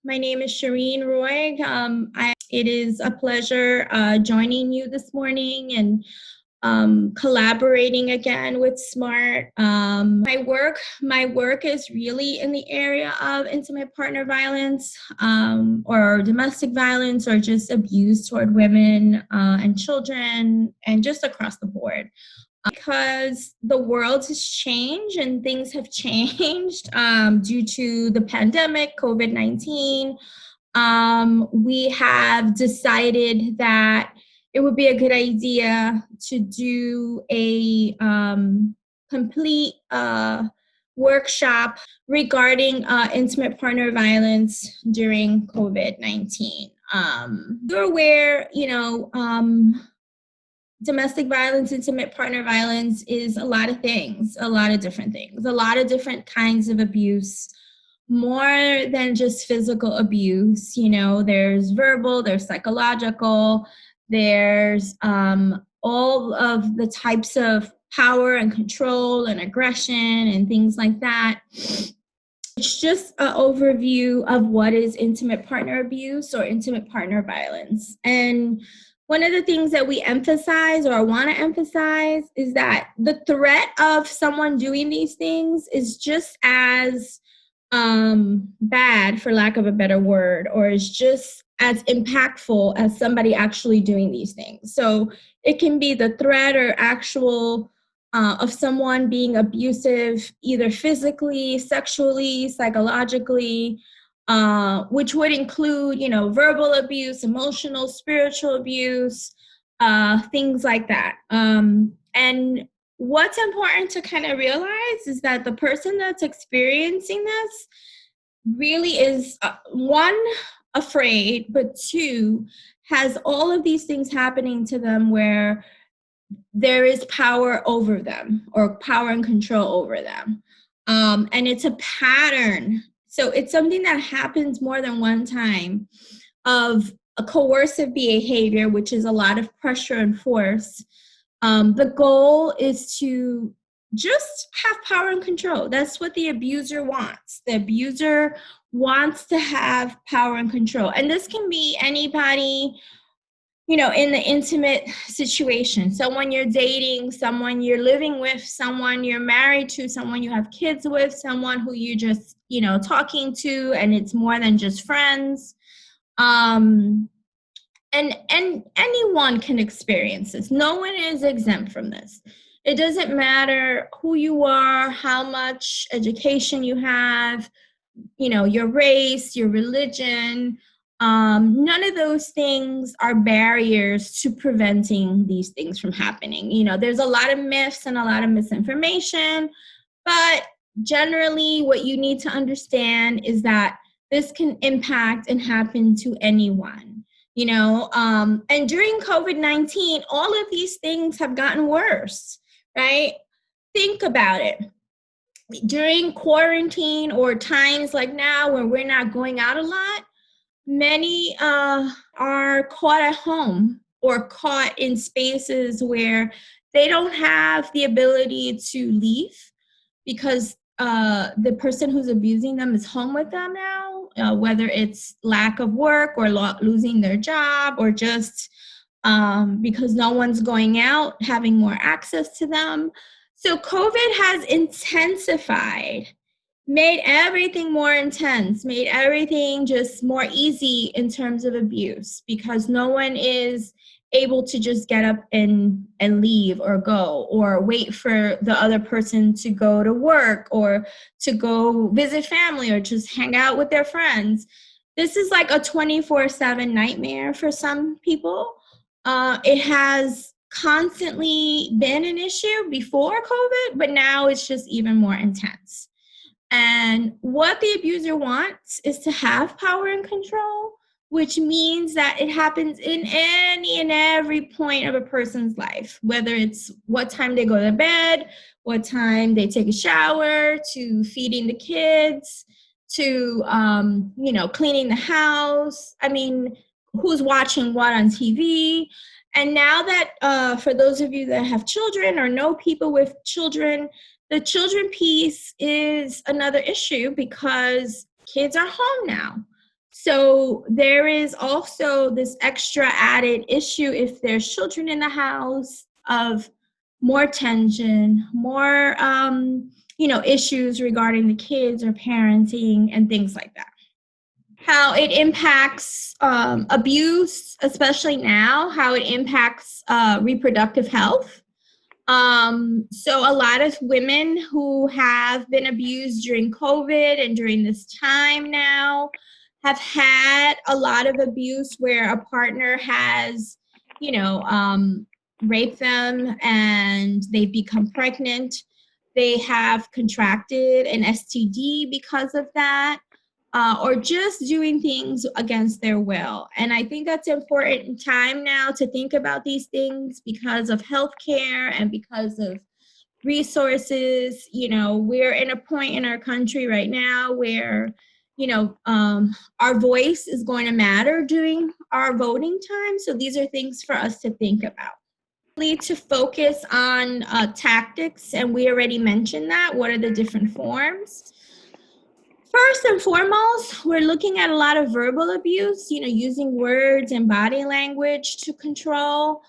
My name is Shireen Roy. It is a pleasure joining you this morning and collaborating again with SMART. My work is really in the area of intimate partner violence or domestic violence or just abuse toward women and children and just across the board. Because the world has changed and things have changed due to the pandemic, COVID-19, we have decided that it would be a good idea to do a complete workshop regarding intimate partner violence during COVID-19. You're aware, domestic violence, intimate partner violence is a lot of things, a lot of different things, a lot of different kinds of abuse, more than just physical abuse. There's verbal, there's psychological, there's all of the types of power and control and aggression and things like that. It's just an overview of what is intimate partner abuse or intimate partner violence. And one of the things that we emphasize or want to emphasize is that the threat of someone doing these things is just as bad, for lack of a better word, or is just as impactful as somebody actually doing these things. So it can be the threat or actual of someone being abusive, either physically, sexually, psychologically, which would include, verbal abuse, emotional, spiritual abuse, things like that. And what's important to kind of realize is that the person that's experiencing this really is, one, afraid, but two, has all of these things happening to them where there is power over them or power and control over them. And it's a pattern. So it's something that happens more than one time of a coercive behavior, which is a lot of pressure and force. The goal is to just have power and control. That's what the abuser wants. The abuser wants to have power and control. And this can be anybody, in the intimate situation. Someone you're dating, someone you're living with, someone you're married to, someone you have kids with, someone who you just, talking to, and it's more than just friends. And anyone can experience this. No one is exempt from this. It doesn't matter who you are, how much education you have, your race, your religion. None of those things are barriers to preventing these things from happening. There's a lot of myths and a lot of misinformation, but generally what you need to understand is that this can impact and happen to anyone. And during COVID-19, all of these things have gotten worse, right? Think about it. During quarantine or times like now when we're not going out a lot, many are caught at home or caught in spaces where they don't have the ability to leave because the person who's abusing them is home with them now, whether it's lack of work or losing their job or just because no one's going out, having more access to them. So COVID has intensified, made everything more intense, made everything just more easy in terms of abuse because no one is able to just get up and leave or go or wait for the other person to go to work or to go visit family or just hang out with their friends. This is like a 24/7 nightmare for some people. It has constantly been an issue before COVID, but now it's just even more intense. And what the abuser wants is to have power and control, which means that it happens in any and every point of a person's life, whether it's what time they go to bed, what time they take a shower, to feeding the kids, to, cleaning the house. I mean, who's watching what on TV. And now that for those of you that have children or know people with children, the children piece is another issue because kids are home now. So there is also this extra added issue if there's children in the house of more tension, more issues regarding the kids or parenting and things like that. How it impacts abuse, especially now, how it impacts reproductive health. So a lot of women who have been abused during COVID and during this time now have had a lot of abuse where a partner has, raped them and they've become pregnant. They have contracted an STD because of that. Or just doing things against their will. And I think that's important time now to think about these things because of healthcare and because of resources. We're in a point in our country right now where, our voice is going to matter during our voting time. So these are things for us to think about. To focus on tactics, and we already mentioned that. What are the different forms? First and foremost, we're looking at a lot of verbal abuse, using words and body language to control.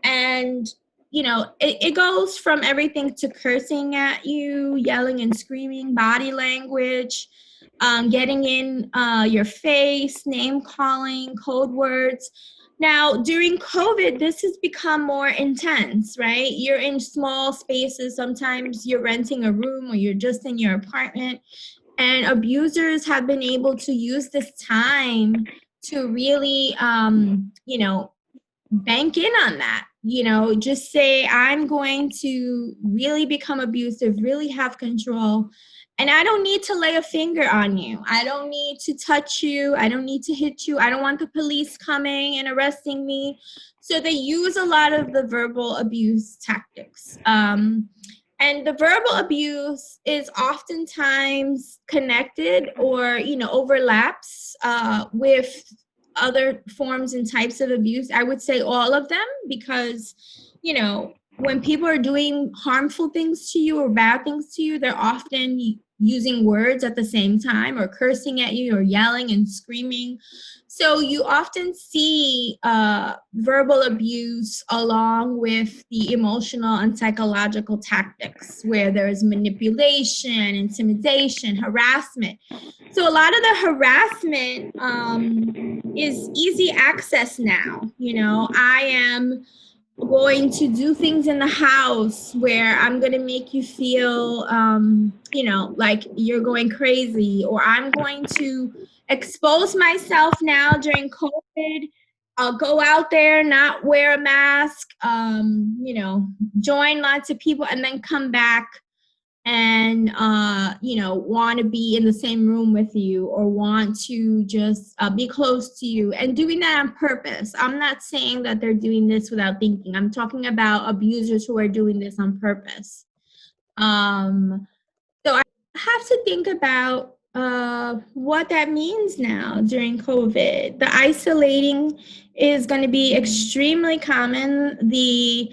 And, it goes from everything to cursing at you, yelling and screaming, body language, getting in your face, name calling, code words. Now, during COVID, this has become more intense, right? You're in small spaces. Sometimes you're renting a room or you're just in your apartment. And abusers have been able to use this time to really, bank in on that. Just say, I'm going to really become abusive, really have control. And I don't need to lay a finger on you. I don't need to touch you. I don't need to hit you. I don't want the police coming and arresting me. So they use a lot of the verbal abuse tactics. And the verbal abuse is oftentimes connected or, overlaps with other forms and types of abuse. I would say all of them because, when people are doing harmful things to you or bad things to you, they're often using words at the same time or cursing at you or yelling and screaming. So you often see verbal abuse along with the emotional and psychological tactics where there's manipulation, intimidation, harassment. So a lot of the harassment is easy access now. I am going to do things in the house where I'm going to make you feel, like you're going crazy, or I'm going to expose myself now during COVID. I'll go out there, not wear a mask, join lots of people, and then come back and want to be in the same room with you or want to just be close to you, and doing that on purpose. I'm not saying that they're doing this without thinking. I'm talking about abusers who are doing this on purpose. So I have to think about what that means now during COVID. The isolating is going to be extremely common. The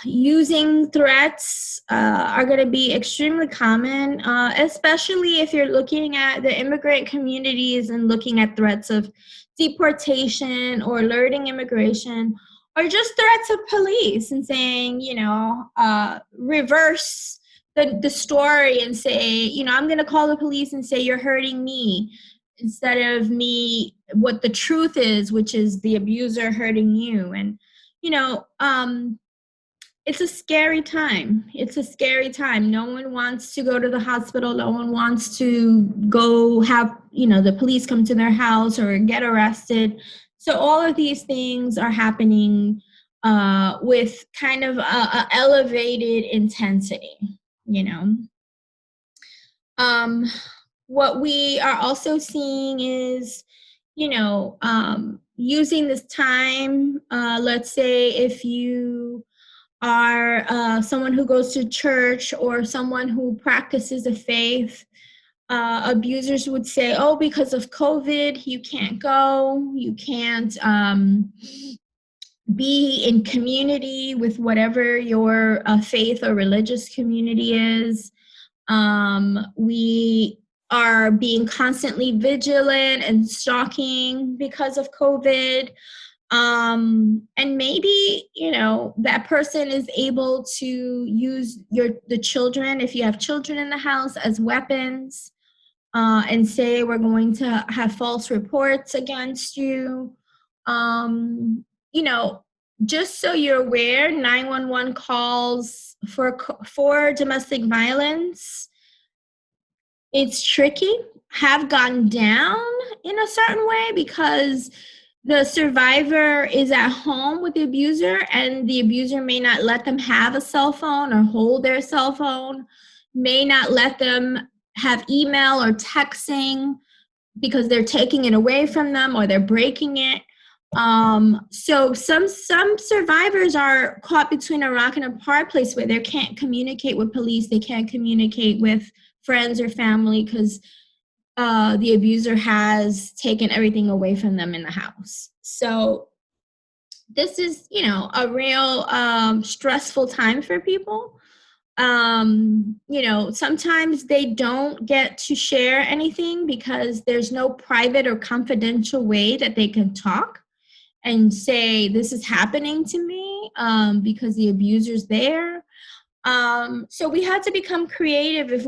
using threats are going to be extremely common, especially if you're looking at the immigrant communities and looking at threats of deportation or alerting immigration, or just threats of police and saying, reverse the story and say, I'm going to call the police and say you're hurting me, instead of me, what the truth is, which is the abuser hurting you. And it's a scary time. It's a scary time. No one wants to go to the hospital. No one wants to go have, the police come to their house or get arrested. So all of these things are happening with kind of a elevated intensity, What we are also seeing is, using this time, let's say if you are someone who goes to church or someone who practices a faith, abusers would say, oh, because of COVID, you can't go, you can't be in community with whatever your faith or religious community is. We are being constantly vigilant and stalking because of COVID. And maybe, that person is able to use the children, if you have children in the house, as weapons, and say we're going to have false reports against you. You know, just so you're aware, 911 calls for domestic violence, it's tricky, have gone down in a certain way because the survivor is at home with the abuser, and the abuser may not let them have a cell phone or hold their cell phone, may not let them have email or texting because they're taking it away from them or they're breaking it. So some survivors are caught between a rock and a hard place where they can't communicate with police, they can't communicate with friends or family because the abuser has taken everything away from them in the house. So this is, a real stressful time for people. Sometimes they don't get to share anything because there's no private or confidential way that they can talk and say, this is happening to me, because the abuser's there. So we have to become creative. If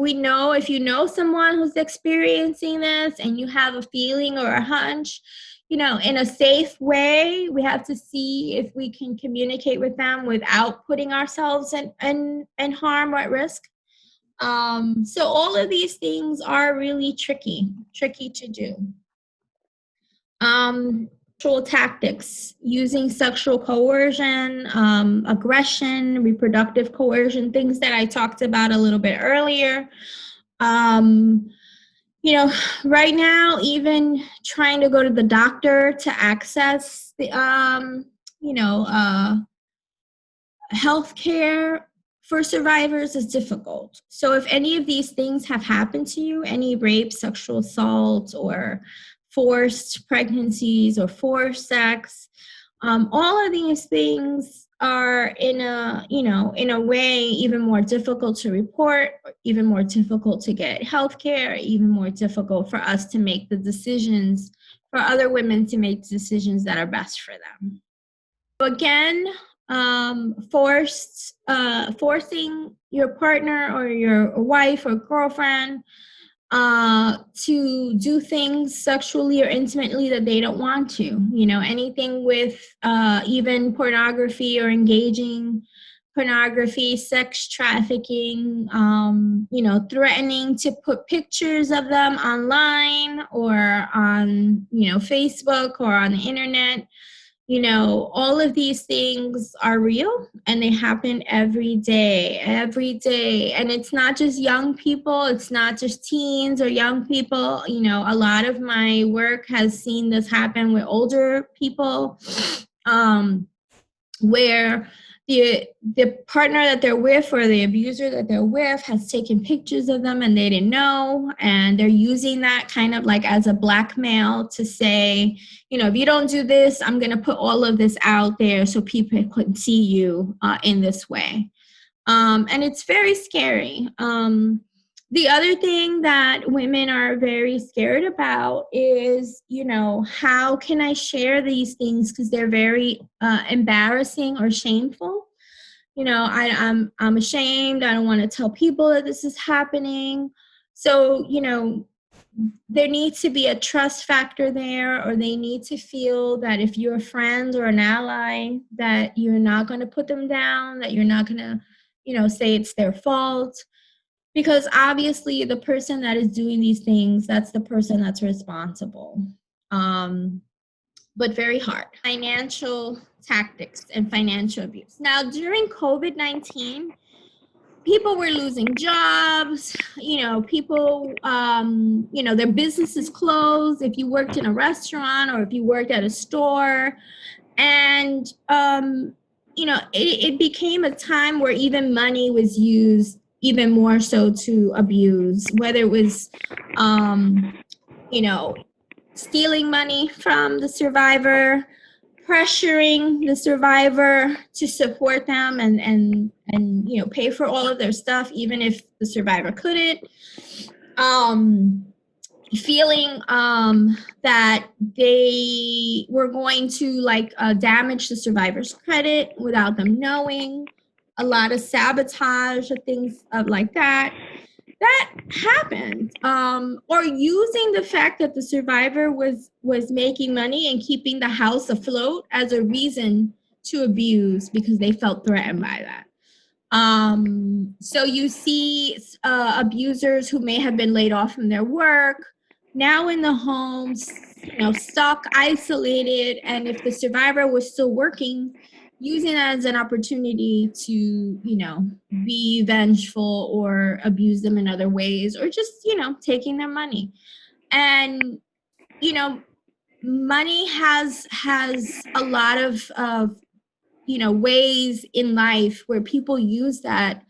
you know someone who's experiencing this and you have a feeling or a hunch, in a safe way, we have to see if we can communicate with them without putting ourselves in harm or at risk. So all of these things are really tricky to do. Sexual tactics, using sexual coercion, aggression, reproductive coercion, things that I talked about a little bit earlier. Right now, even trying to go to the doctor to access the, healthcare for survivors is difficult. So if any of these things have happened to you, any rape, sexual assault, or forced pregnancies or forced sex, all of these things are in a way even more difficult to report, even more difficult to get health care, even more difficult for us to make the decisions, for other women to make decisions that are best for them. So again, forcing your partner or your wife or girlfriend to do things sexually or intimately that they don't want to, anything with even pornography or engaging pornography, sex trafficking, threatening to put pictures of them online or on, Facebook or on the internet. All of these things are real and they happen every day. And it's not just young people, it's not just teens or young people. A lot of my work has seen this happen with older people, where the partner that they're with or the abuser that they're with has taken pictures of them and they didn't know, and they're using that kind of like as a blackmail to say, if you don't do this, I'm going to put all of this out there so people can see you in this way. And it's very scary. The other thing that women are very scared about is, how can I share these things because they're very embarrassing or shameful. I'm ashamed. I don't want to tell people that this is happening. So, there needs to be a trust factor there, or they need to feel that if you're a friend or an ally, that you're not going to put them down, that you're not going to, say it's their fault. Because obviously the person that is doing these things, that's the person that's responsible. But very hard. Financial tactics and financial abuse. Now, during COVID-19, people were losing jobs, people, their businesses closed. If you worked in a restaurant or if you worked at a store, and, it became a time where even money was used even more so to abuse, whether it was, stealing money from the survivor, pressuring the survivor to support them and pay for all of their stuff, even if the survivor couldn't. feeling that they were going to damage the survivor's credit without them knowing, a lot of sabotage or things of like that happened, or using the fact that the survivor was making money and keeping the house afloat as a reason to abuse because they felt threatened by that. So you see abusers who may have been laid off from their work, now in the homes, stuck, isolated, and if the survivor was still working, using it as an opportunity to, be vengeful or abuse them in other ways, or just, taking their money. And, money has a lot of ways in life where people use that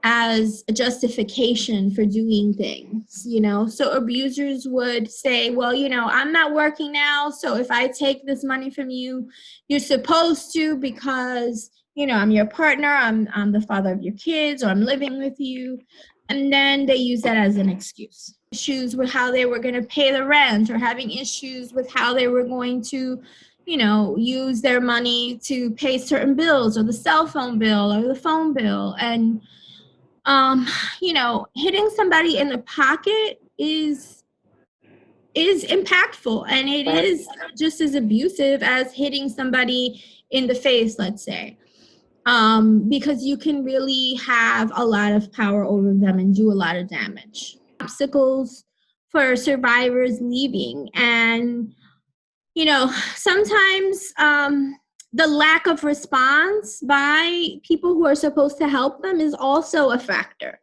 as a justification for doing things, so abusers would say, well, I'm not working now, so if I take this money from you, you're supposed to, because I'm your partner, I'm the father of your kids, or I'm living with you. And then they use that as an excuse. Issues with how they were going to pay the rent, or having issues with how they were going to use their money to pay certain bills, or the cell phone bill or the phone bill. And hitting somebody in the pocket is impactful, and it is just as abusive as hitting somebody in the face, let's say, because you can really have a lot of power over them and do a lot of damage. Obstacles for survivors leaving, and sometimes the lack of response by people who are supposed to help them is also a factor.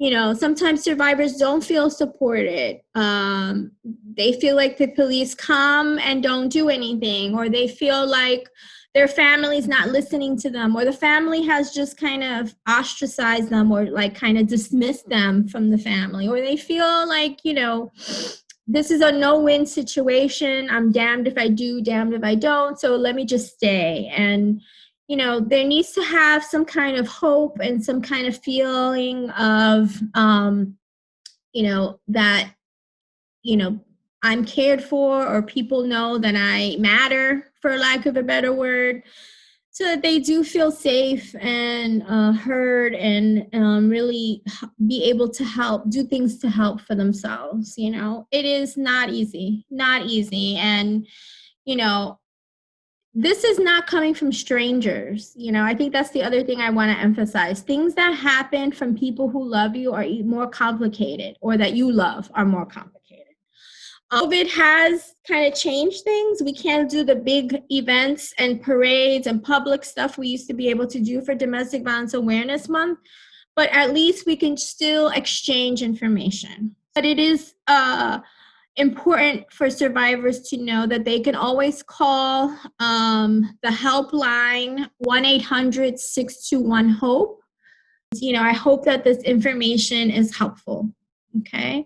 Sometimes survivors don't feel supported. They feel like the police come and don't do anything, or they feel like their family's not listening to them, or the family has just kind of ostracized them, or kind of dismissed them from the family, or they feel like, this is a no-win situation. I'm damned if I do, damned if I don't, so let me just stay. And there needs to have some kind of hope and some kind of feeling of, that, I'm cared for, or people know that I matter, for lack of a better word, so that they do feel safe and heard, and really be able to do things to help for themselves. It is not easy. And, this is not coming from strangers. I think that's the other thing I want to emphasize. Things that happen from people who love you are more complicated, or that you love are more complicated. COVID has kind of changed things. We can't do the big events and parades and public stuff we used to be able to do for Domestic Violence Awareness Month, but at least we can still exchange information. But it is important for survivors to know that they can always call the helpline 1-800-621-HOPE. I hope that this information is helpful. Okay.